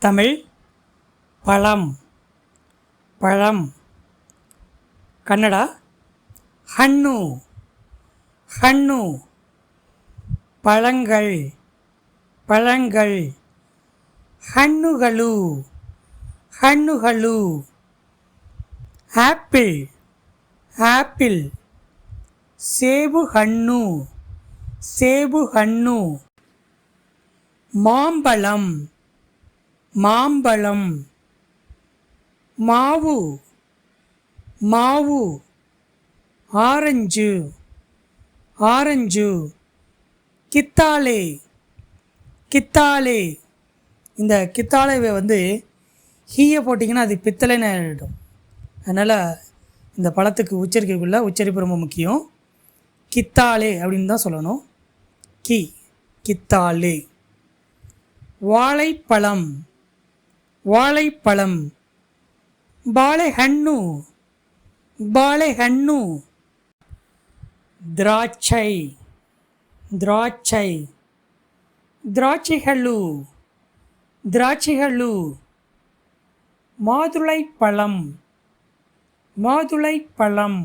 தமிழ் பழம் பழம். கன்னடா ஹಣ್ಣு ஹಣ್ಣு. பழங்கள் பழங்கள். ಹಣ್ಣುಗಳು ಹಣ್ಣುಗಳು. Apple apple. ಸೇಬು ಹಣ್ಣು ಸೇಬು ಹಣ್ಣು. மாம்பழம் மாம்பழம். மாவு மாவு. Orange orange. கித்தாலே கித்தாலே. இந்த கித்தாலேவை ஹீயை போட்டிங்கன்னா அது பித்தளைன்னு ஆகிடும். அதனால் இந்த பழத்துக்கு உச்சரிக்கக்குள்ள உச்சரிப்பு ரொம்ப முக்கியம். கித்தாலே அப்படின்னு தான் சொல்லணும். கித்தாலே. வாழைப்பழம் வாழைப்பழம். ಬಾಳೆಹಣ್ಣು ಬಾಳೆಹಣ್ಣು. திராட்சை திராட்சை. திராட்சைಗಳು திராட்சைಗಳು. மாதுளைப்பழம் மாதுளைப்பழம்.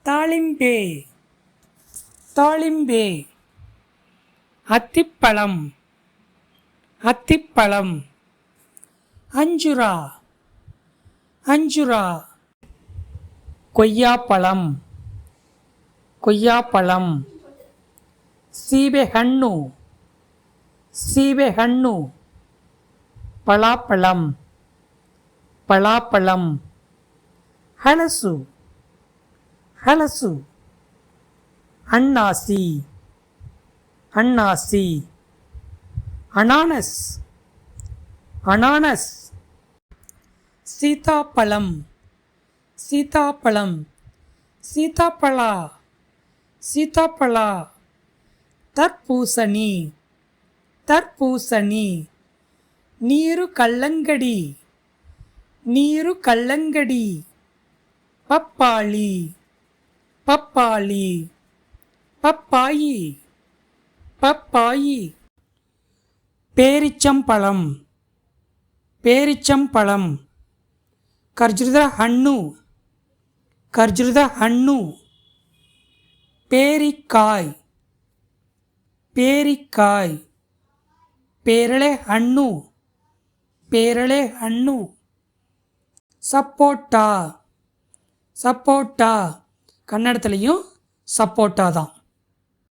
தாளிம்பே தாளிம்பே. அத்திப்பழம் அத்திப்பழம். அஞ்சுரா அஞ்சுரா. கொய்யாப்பழம் கொய்யாப்பழம். சீபೆಹಣ್ಣು சீபೆಹಣ್ಣು. பலாப்பழம் பலாப்பழம். ಹಲಸು ಹಲಸು. அன்னாசி அன்னாசி. அனானஸ் அனானஸ். சீதாப்பழம் சீதாப்பழம். சீதாப்பழா சீதாப்பழா. தர்பூசணி தர்பூசணி. நீரு கல்லங்கடி நீரு கல்லங்கடி. பப்பாளி பப்பாளி. பப்பாயி பப்பாயி. பேரிச்சம்பழம் பேரிச்சம்பழம். ಖರ್ಜೂರದ ಹಣ್ಣು ಖರ್ಜೂರದ ಹಣ್ಣು. ಪೇರಿಕಾಯ್ ಪೇರಿಕಾಯ್. ಪೇರಳೆ ಹಣ್ಣು ಪೇರಳೆ ಹಣ್ಣು. சப்போட்டா சப்போட்டா. கன்னடத்துலேயும் சப்போட்டா தான்.